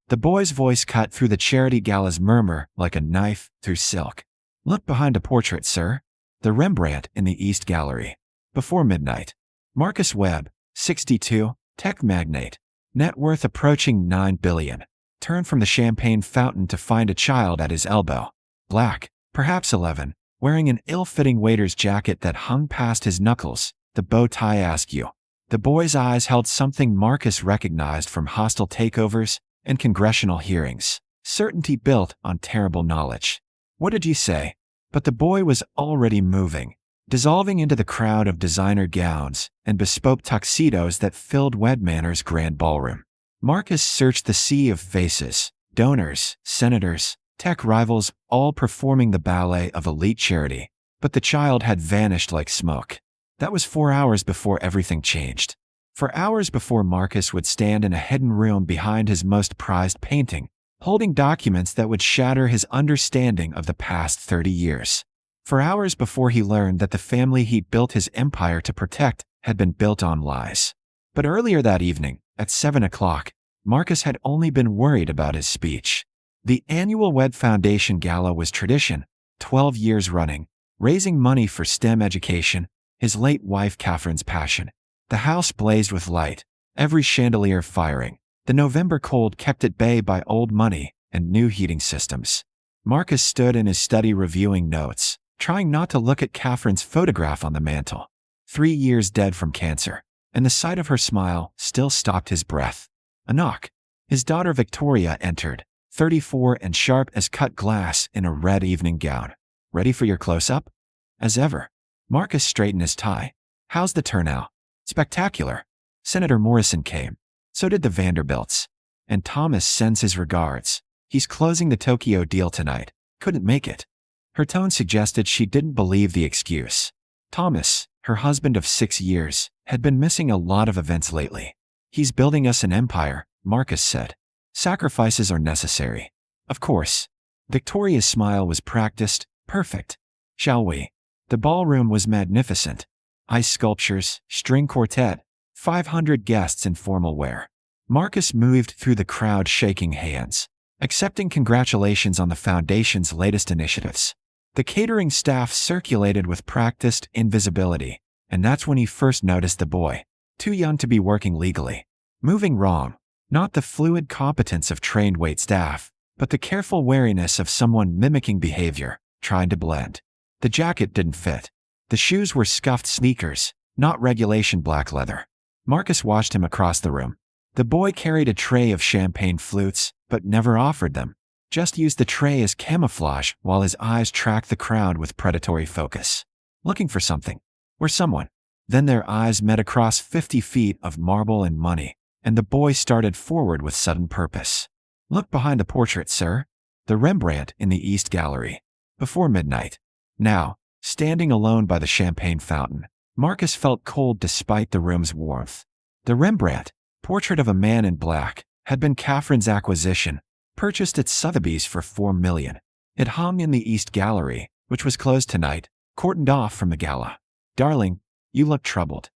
The boy's voice cut through the charity gala's murmur like a knife through silk. Look behind a portrait, sir. The Rembrandt in the East Gallery. Before midnight. Marcus Webb, 62, tech magnate. Net worth approaching $9 billion. Turned from the champagne fountain to find a child at his elbow. Black, perhaps 11, wearing an ill-fitting waiter's jacket that hung past his knuckles, the bow tie askew. The boy's eyes held something Marcus recognized from hostile takeovers and congressional hearings. Certainty built on terrible knowledge. What did you say? But the boy was already moving, dissolving into the crowd of designer gowns and bespoke tuxedos that filled Webb Manor's grand ballroom. Marcus searched the sea of faces, donors, senators, tech rivals, all performing the ballet of elite charity. But the child had vanished like smoke. That was 4 hours before everything changed. For hours before Marcus would stand in a hidden room behind his most prized painting, holding documents that would shatter his understanding of the past 30 years. For hours before he learned that the family he'd built his empire to protect had been built on lies. But earlier that evening, at 7 o'clock, Marcus had only been worried about his speech. The annual Webb Foundation Gala was tradition, 12 years running, raising money for STEM education, his late wife Catherine's passion. The house blazed with light, every chandelier firing. The November cold kept at bay by old money and new heating systems. Marcus stood in his study reviewing notes, trying not to look at Catherine's photograph on the mantel. 3 years dead from cancer, and the sight of her smile still stopped his breath. A knock. His daughter Victoria entered, 34 and sharp as cut glass in a red evening gown. Ready for your close-up? As ever. Marcus straightened his tie. How's the turnout? Spectacular. Senator Morrison came. So did the Vanderbilts. And Thomas sends his regards. He's closing the Tokyo deal tonight. Couldn't make it. Her tone suggested she didn't believe the excuse. Thomas, her husband of 6 years, had been missing a lot of events lately. He's building us an empire, Marcus said. Sacrifices are necessary. Of course. Victoria's smile was practiced, perfect. Shall we? The ballroom was magnificent. Ice sculptures, string quartet, 500 guests in formal wear. Marcus moved through the crowd shaking hands, accepting congratulations on the foundation's latest initiatives. The catering staff circulated with practiced invisibility, and that's when he first noticed the boy, too young to be working legally. Moving wrong, not the fluid competence of trained waitstaff, but the careful wariness of someone mimicking behavior, trying to blend. The jacket didn't fit. The shoes were scuffed sneakers, not regulation black leather. Marcus watched him across the room. The boy carried a tray of champagne flutes, but never offered them. Just used the tray as camouflage while his eyes tracked the crowd with predatory focus. Looking for something. Or someone. Then their eyes met across 50 feet of marble and money, and the boy started forward with sudden purpose. Look behind the portrait, sir. The Rembrandt in the East Gallery. Before midnight. Now, standing alone by the champagne fountain, Marcus felt cold despite the room's warmth. The Rembrandt, portrait of a man in black, had been Catherine's acquisition, purchased at Sotheby's for $4 million. It hung in the East Gallery, which was closed tonight, cordoned off from the gala. Darling, you look troubled.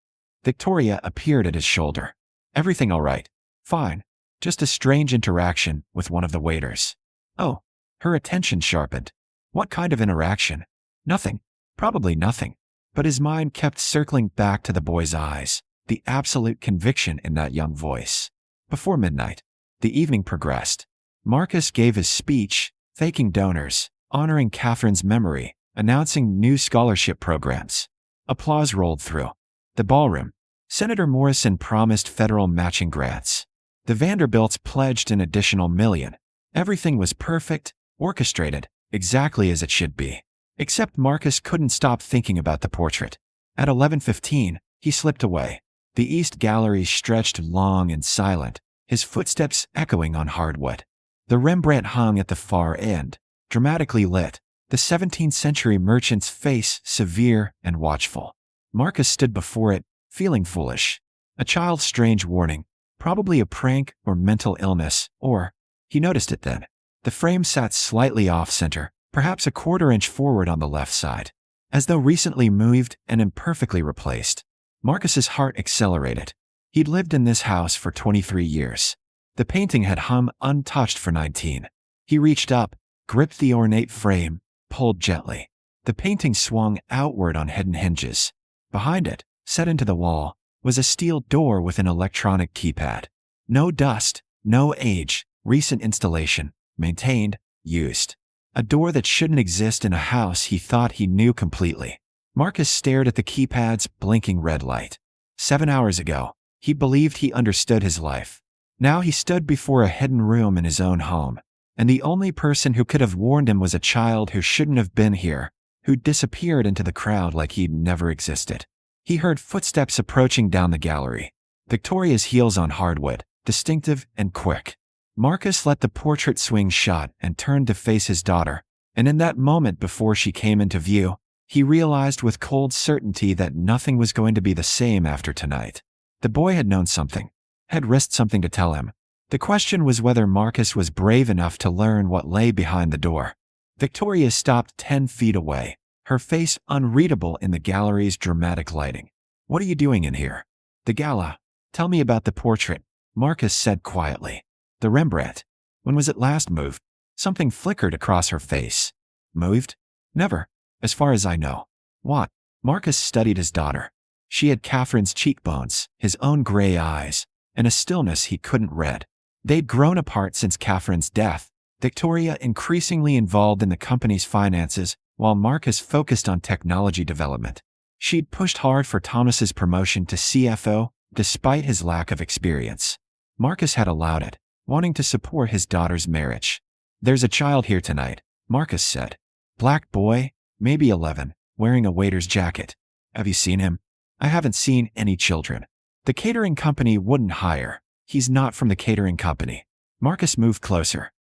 Victoria appeared at his shoulder. Everything all right? Fine. Just a strange interaction with one of the waiters. Oh, her attention sharpened. What kind of interaction? Nothing. Probably nothing. But his mind kept circling back to the boy's eyes, the absolute conviction in that young voice. Before midnight, the evening progressed. Marcus gave his speech, thanking donors, honoring Catherine's memory, announcing new scholarship programs. Applause rolled through. The ballroom. Senator Morrison promised federal matching grants. The Vanderbilts pledged an additional $1 million. Everything was perfect, orchestrated, exactly as it should be. Except Marcus couldn't stop thinking about the portrait. At 11:15, he slipped away. The East Gallery stretched long and silent, his footsteps echoing on hardwood. The Rembrandt hung at the far end, dramatically lit, the 17th century merchant's face severe and watchful. Marcus stood before it, feeling foolish. A child's strange warning, probably a prank or mental illness, or, he noticed it then. The frame sat slightly off-center, perhaps a quarter-inch forward on the left side, as though recently moved and imperfectly replaced. Marcus's heart accelerated. He'd lived in this house for 23 years. The painting had hung untouched for 19. He reached up, gripped the ornate frame, pulled gently. The painting swung outward on hidden hinges. Behind it, set into the wall, was a steel door with an electronic keypad. No dust, no age, recent installation, maintained, used. A door that shouldn't exist in a house he thought he knew completely. Marcus stared at the keypad's blinking red light. 7 hours ago, he believed he understood his life. Now he stood before a hidden room in his own home, and the only person who could have warned him was a child who shouldn't have been here, who disappeared into the crowd like he'd never existed. He heard footsteps approaching down the gallery. Victoria's heels on hardwood, distinctive and quick. Marcus let the portrait swing shut and turned to face his daughter, and in that moment before she came into view, he realized with cold certainty that nothing was going to be the same after tonight. The boy had known something, had risked something to tell him. The question was whether Marcus was brave enough to learn what lay behind the door. Victoria stopped 10 feet away, her face unreadable in the gallery's dramatic lighting. "What are you doing in here?" "The gala. Tell me about the portrait," Marcus said quietly. "The Rembrandt. When was it last moved?" Something flickered across her face. "Moved? Never, as far as I know." "What?" Marcus studied his daughter. She had Catherine's cheekbones, his own gray eyes, and a stillness he couldn't read. They'd grown apart since Catherine's death, Victoria increasingly involved in the company's finances, while Marcus focused on technology development. She'd pushed hard for Thomas's promotion to CFO, despite his lack of experience. Marcus had allowed it, wanting to support his daughter's marriage. "There's a child here tonight," Marcus said. "Black boy, maybe 11, wearing a waiter's jacket. Have you seen him?" "I haven't seen any children. The catering company wouldn't hire. He's not from the catering company." Marcus moved closer.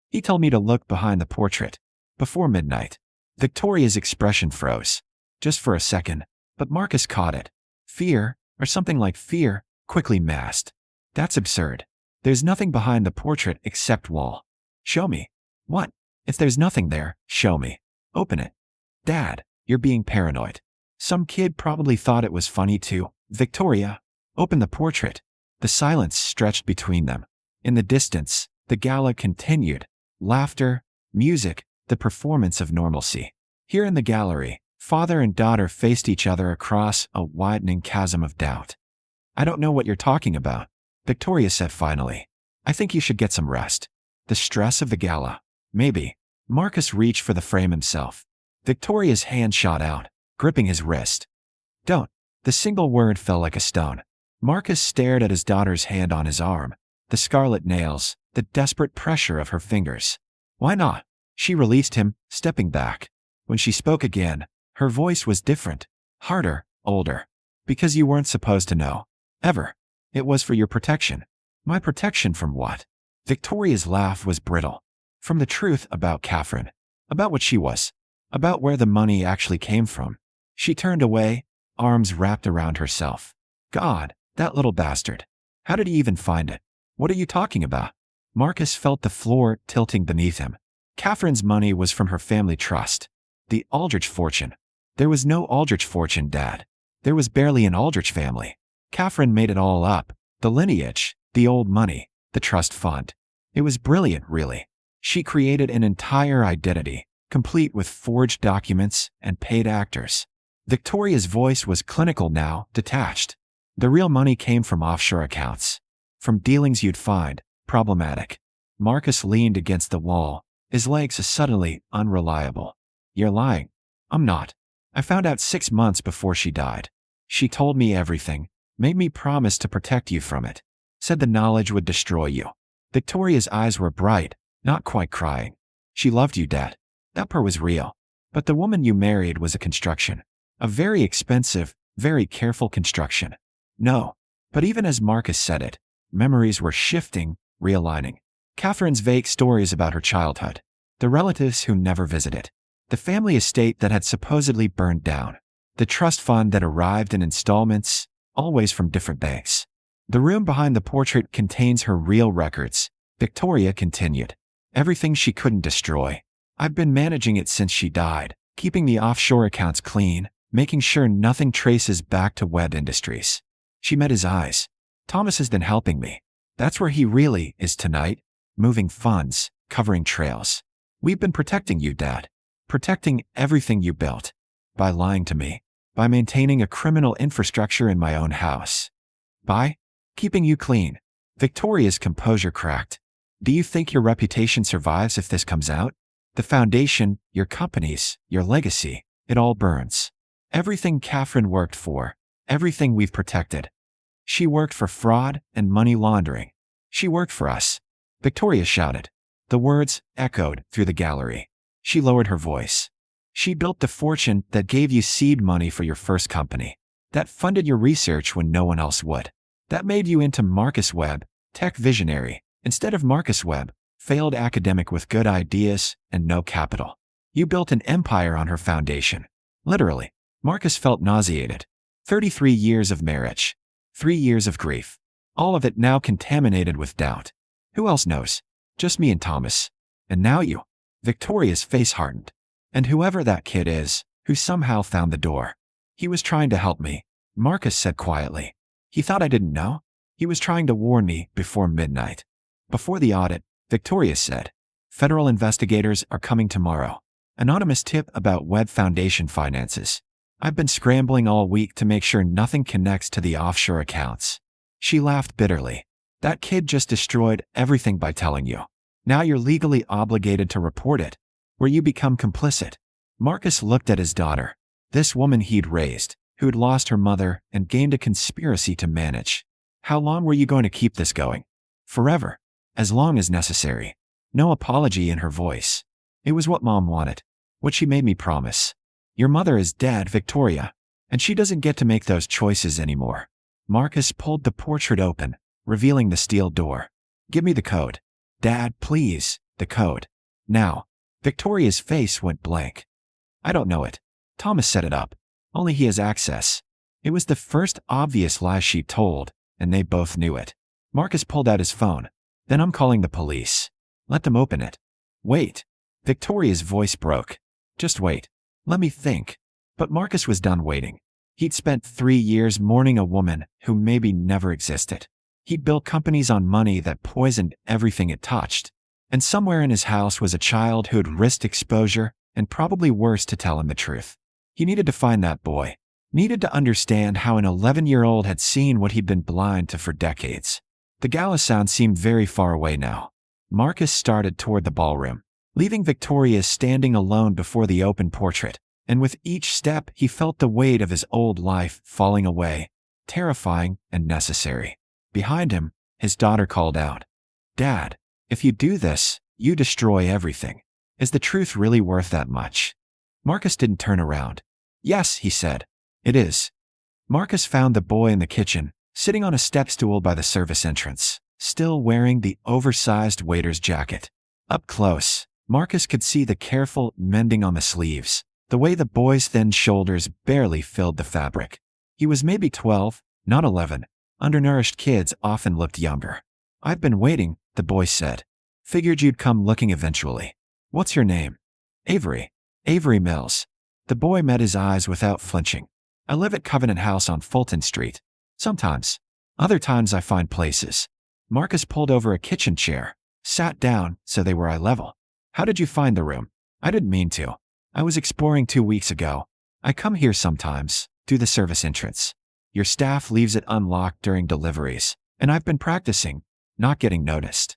"He told me to look behind the portrait. Before midnight." Victoria's expression froze. Just for a second, but Marcus caught it. Fear, or something like fear, quickly masked. "That's absurd. There's nothing behind the portrait except wall." "Show me." "What? If there's nothing there, show me. Open it." "Dad, you're being paranoid. Some kid probably thought it was funny too." "Victoria, open the portrait." The silence stretched between them. In the distance, the gala continued. Laughter, music, the performance of normalcy. Here in the gallery, father and daughter faced each other across a widening chasm of doubt. "I don't know what you're talking about," Victoria said finally. "I think you should get some rest." The stress of the gala. Maybe. Marcus reached for the frame himself. Victoria's hand shot out, gripping his wrist. "Don't." The single word fell like a stone. Marcus stared at his daughter's hand on his arm, the scarlet nails, the desperate pressure of her fingers. "Why not?" She released him, stepping back. When she spoke again, her voice was different, harder, older. "Because you weren't supposed to know. Ever. It was for your protection." "My protection from what?" Victoria's laugh was brittle. "From the truth about Catherine. About what she was. About where the money actually came from." She turned away, arms wrapped around herself. "God, that little bastard. How did he even find it?" "What are you talking about?" Marcus felt the floor tilting beneath him. Catherine's money was from her family trust. The Aldrich fortune. There was no Aldrich fortune, Dad. There was barely an Aldrich family. Catherine made it all up. The lineage, the old money, the trust fund. It was brilliant, really. She created an entire identity, complete with forged documents and paid actors. Victoria's voice was clinical now, detached. The real money came from offshore accounts. From dealings you'd find problematic. Marcus leaned against the wall, his legs suddenly unreliable. "You're lying." "I'm not. I found out 6 months before she died. She told me everything, made me promise to protect you from it. Said the knowledge would destroy you." Victoria's eyes were bright, not quite crying. "She loved you, Dad. That part was real. But the woman you married was a construction. A very expensive, very careful construction." "No." But even as Marcus said it, memories were shifting, realigning. Catherine's vague stories about her childhood. The relatives who never visited. The family estate that had supposedly burned down. The trust fund that arrived in installments, always from different banks. "The room behind the portrait contains her real records," Victoria continued. "Everything she couldn't destroy. I've been managing it since she died, keeping the offshore accounts clean, making sure nothing traces back to Webb Industries." She met his eyes. "Thomas has been helping me. That's where he really is tonight, moving funds, covering trails. We've been protecting you, Dad. Protecting everything you built. By lying to me. By maintaining a criminal infrastructure in my own house. By keeping you clean. Victoria's composure cracked. Do you think your reputation survives if this comes out? The foundation, your companies, your legacy, it all burns. Everything Catherine worked for, everything we've protected. She worked for fraud and money laundering. She worked for us. Victoria shouted. The words echoed through the gallery. She lowered her voice. She built the fortune that gave you seed money for your first company. That funded your research when no one else would. That made you into Marcus Webb, tech visionary, instead of Marcus Webb, failed academic with good ideas and no capital. You built an empire on her foundation. Literally. Marcus felt nauseated. 33 years of marriage. 3 years of grief. All of it now contaminated with doubt. Who else knows? Just me and Thomas. And now you. Victoria's face hardened. And whoever that kid is, who somehow found the door. He was trying to help me, Marcus said quietly. He thought I didn't know. He was trying to warn me before midnight. Before the audit, Victoria said, federal investigators are coming tomorrow. Anonymous tip about Webb Foundation finances. I've been scrambling all week to make sure nothing connects to the offshore accounts. She laughed bitterly. That kid just destroyed everything by telling you. Now you're legally obligated to report it, where you become complicit. Marcus looked at his daughter, this woman he'd raised, who'd lost her mother and gained a conspiracy to manage. How long were you going to keep this going? Forever. As long as necessary. No apology in her voice. It was what Mom wanted. What she made me promise. Your mother is dead, Victoria, and she doesn't get to make those choices anymore. Marcus pulled the portrait open, revealing the steel door. Give me the code. Dad, please, the code. Now. Victoria's face went blank. I don't know it. Thomas set it up. Only he has access. It was the first obvious lie she told, and they both knew it. Marcus pulled out his phone. Then I'm calling the police. Let them open it. Wait. Victoria's voice broke. Just wait. Let me think. But Marcus was done waiting. He'd spent 3 years mourning a woman who maybe never existed. He'd built companies on money that poisoned everything it touched. And somewhere in his house was a child who'd risked exposure, and probably worse to tell him the truth. He needed to find that boy. Needed to understand how an 11-year-old had seen what he'd been blind to for decades. The gala sound seemed very far away now. Marcus started toward the ballroom, leaving Victoria standing alone before the open portrait, and with each step he felt the weight of his old life falling away, terrifying and necessary. Behind him, his daughter called out, Dad, if you do this, you destroy everything. Is the truth really worth that much? Marcus didn't turn around. Yes, he said. It is. Marcus found the boy in the kitchen, sitting on a step stool by the service entrance, still wearing the oversized waiter's jacket. Up close, Marcus could see the careful mending on the sleeves, the way the boy's thin shoulders barely filled the fabric. He was maybe 12, not 11. Undernourished kids often looked younger. I've been waiting, the boy said. Figured you'd come looking eventually. What's your name? Avery. Avery Mills. The boy met his eyes without flinching. I live at Covenant House on Fulton Street. Sometimes. Other times I find places. Marcus pulled over a kitchen chair, sat down so they were eye level. How did you find the room? I didn't mean to. I was exploring 2 weeks ago. I come here sometimes, through the service entrance. Your staff leaves it unlocked during deliveries, and I've been practicing, not getting noticed.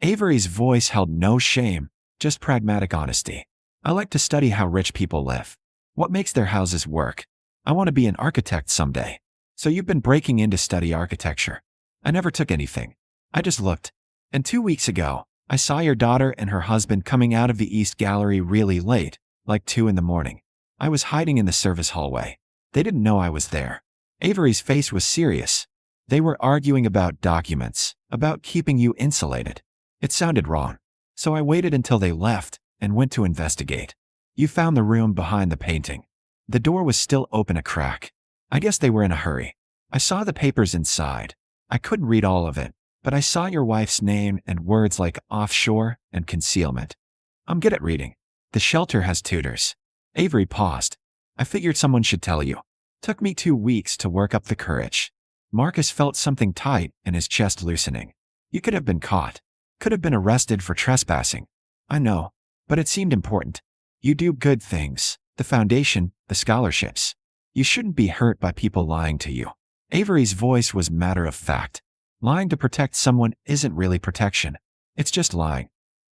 Avery's voice held no shame, just pragmatic honesty. I like to study how rich people live. What makes their houses work? I want to be an architect someday. So you've been breaking in to study architecture. I never took anything. I just looked. And 2 weeks ago, I saw your daughter and her husband coming out of the East Gallery really late, like 2 in the morning. I was hiding in the service hallway. They didn't know I was there. Avery's face was serious. They were arguing about documents, about keeping you insulated. It sounded wrong. So I waited until they left and went to investigate. You found the room behind the painting. The door was still open a crack. I guess they were in a hurry. I saw the papers inside. I couldn't read all of it, but I saw your wife's name and words like offshore and concealment. I'm good at reading. The shelter has tutors. Avery paused. I figured someone should tell you. Took me 2 weeks to work up the courage. Marcus felt something tight in his chest loosening. You could have been caught. Could have been arrested for trespassing. I know, but it seemed important. You do good things, the foundation, the scholarships. You shouldn't be hurt by people lying to you. Avery's voice was matter of fact. Lying to protect someone isn't really protection. It's just lying.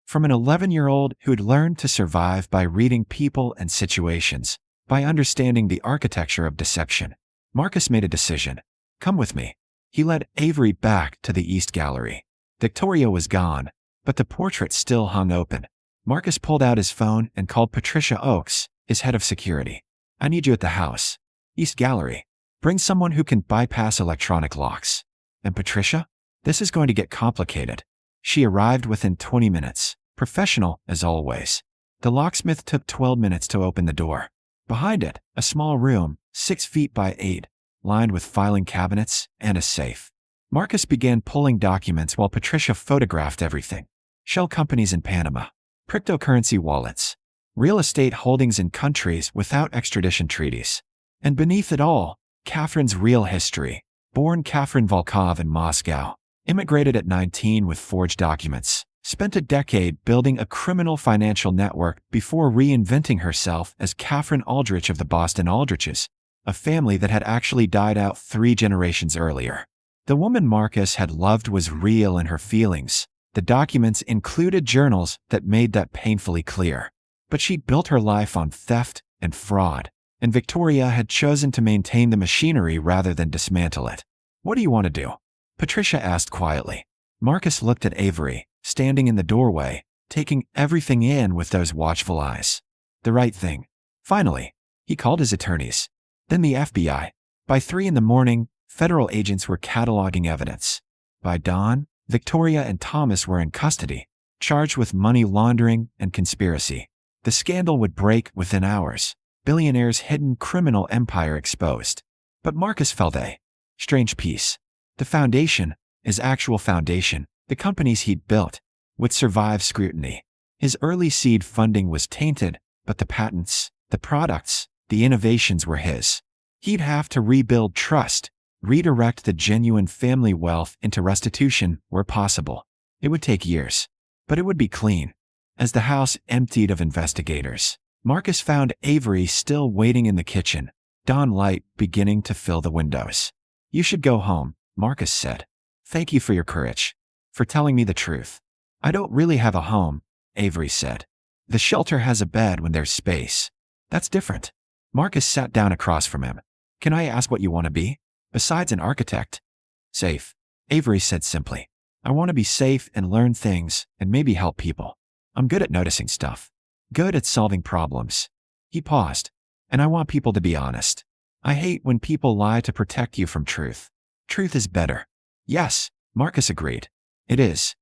From an 11-year-old who'd learned to survive by reading people and situations, by understanding the architecture of deception, Marcus made a decision. Come with me. He led Avery back to the East Gallery. Victoria was gone, but the portrait still hung open. Marcus pulled out his phone and called Patricia Oakes, his head of security. I need you at the house. East Gallery. Bring someone who can bypass electronic locks. And Patricia? This is going to get complicated. She arrived within 20 minutes, professional as always. The locksmith took 12 minutes to open the door. Behind it, a small room, 6 feet by 8, lined with filing cabinets and a safe. Marcus began pulling documents while Patricia photographed everything. Shell companies in Panama, cryptocurrency wallets, real estate holdings in countries without extradition treaties. And beneath it all, Catherine's real history. Born Catherine Volkov in Moscow, immigrated at 19 with forged documents, spent a decade building a criminal financial network before reinventing herself as Catherine Aldrich of the Boston Aldriches, a family that had actually died out 3 generations earlier. The woman Marcus had loved was real in her feelings. The documents included journals that made that painfully clear. But she'd built her life on theft and fraud, and Victoria had chosen to maintain the machinery rather than dismantle it. What do you want to do? Patricia asked quietly. Marcus looked at Avery, standing in the doorway, taking everything in with those watchful eyes. The right thing. Finally, he called his attorneys. Then the FBI. By 3 in the morning, federal agents were cataloging evidence. By dawn, Victoria and Thomas were in custody, charged with money laundering and conspiracy. The scandal would break within hours. Billionaire's hidden criminal empire exposed. But Marcus felt a strange peace. The foundation, his actual foundation, the companies he'd built, would survive scrutiny. His early seed funding was tainted, but the patents, the products, the innovations were his. He'd have to rebuild trust, redirect the genuine family wealth into restitution where possible. It would take years, but it would be clean. As the house emptied of investigators, Marcus found Avery still waiting in the kitchen, dawn light beginning to fill the windows. You should go home, Marcus said. Thank you for your courage. For telling me the truth. I don't really have a home, Avery said. The shelter has a bed when there's space. That's different. Marcus sat down across from him. Can I ask what you want to be? Besides an architect? Safe, Avery said simply. I want to be safe and learn things and maybe help people. I'm good at noticing stuff. Good at solving problems. He paused. And I want people to be honest. I hate when people lie to protect you from truth. Truth is better. Yes, Marcus agreed. It is.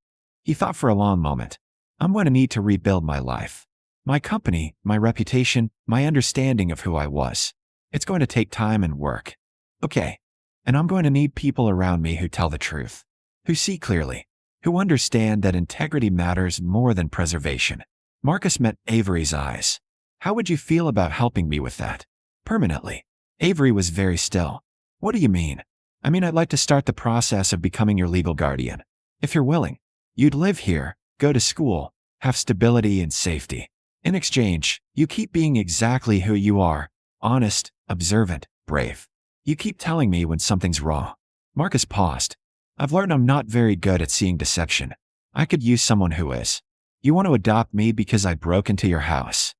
He thought for a long moment. I'm going to need to rebuild my life. My company, my reputation, my understanding of who I was. It's going to take time and work. Okay. And I'm going to need people around me who tell the truth. Who see clearly. Who understand that integrity matters more than preservation. Marcus met Avery's eyes. How would you feel about helping me with that? Permanently. Avery was very still. What do you mean? I mean, I'd like to start the process of becoming your legal guardian. If you're willing. You'd live here, go to school, have stability and safety. In exchange, you keep being exactly who you are. Honest, observant, brave. You keep telling me when something's wrong. Marcus paused. I've learned I'm not very good at seeing deception. I could use someone who is. You want to adopt me because I broke into your house.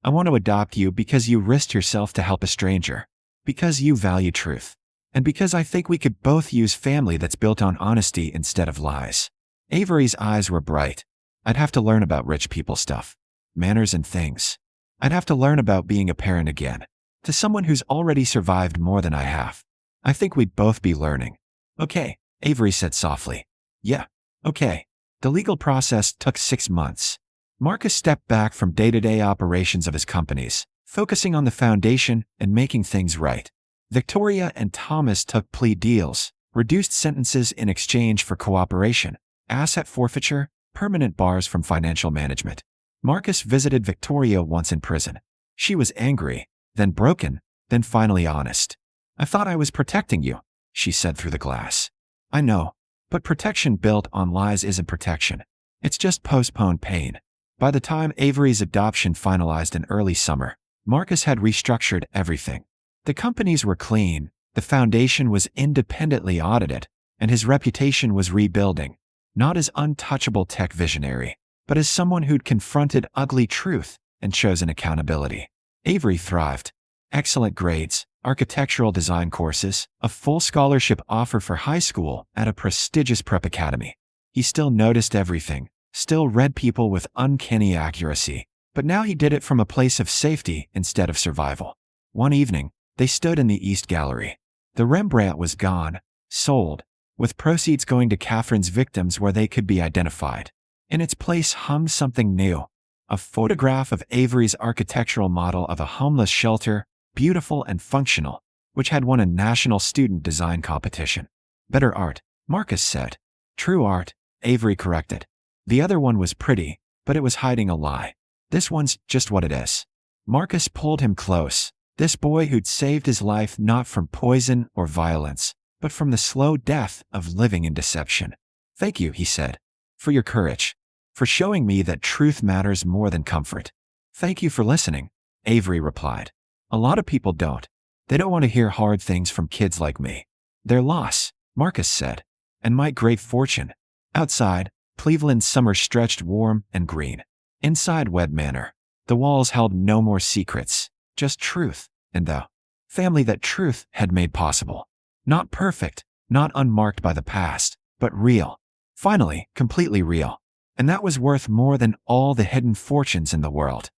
I want to adopt you because you risked yourself to help a stranger. Because you value truth. And because I think we could both use family that's built on honesty instead of lies. Avery's eyes were bright. I'd have to learn about rich people stuff. Manners and things. I'd have to learn about being a parent again. To someone who's already survived more than I have. I think we'd both be learning. Okay, Avery said softly. Yeah, okay. The legal process took 6 months. Marcus stepped back from day-to-day operations of his companies, focusing on the foundation and making things right. Victoria and Thomas took plea deals, reduced sentences in exchange for cooperation, asset forfeiture, permanent bars from financial management. Marcus visited Victoria once in prison. She was angry, then broken, then finally honest. I thought I was protecting you, she said through the glass. I know, But protection built on lies isn't protection. It's just postponed pain. By the time Avery's adoption finalized in early summer, Marcus had restructured everything. The companies were clean, the foundation was independently audited, and his reputation was rebuilding, not as untouchable tech visionary, but as someone who'd confronted ugly truth and chosen accountability. Avery thrived. Excellent grades, architectural design courses, a full scholarship offer for high school at a prestigious prep academy. He still noticed everything, still read people with uncanny accuracy, but now he did it from a place of safety instead of survival. One evening, they stood in the East Gallery. The Rembrandt was gone, sold, with proceeds going to Catherine's victims where they could be identified. In its place hummed something new, a photograph of Avery's architectural model of a homeless shelter, beautiful and functional, which had won a national student design competition. Better art, Marcus said. True art, Avery corrected. The other one was pretty, but it was hiding a lie. This one's just what it is. Marcus pulled him close. This boy who'd saved his life not from poison or violence, but from the slow death of living in deception. Thank you, he said, for your courage, for showing me that truth matters more than comfort. Thank you for listening, Avery replied. A lot of people don't. They don't want to hear hard things from kids like me. Their loss, Marcus said, and my great fortune. Outside, Cleveland's summer stretched warm and green. Inside Webb Manor, the walls held no more secrets, just truth, and the family that truth had made possible. Not perfect, not unmarked by the past, but real. Finally, completely real. And that was worth more than all the hidden fortunes in the world.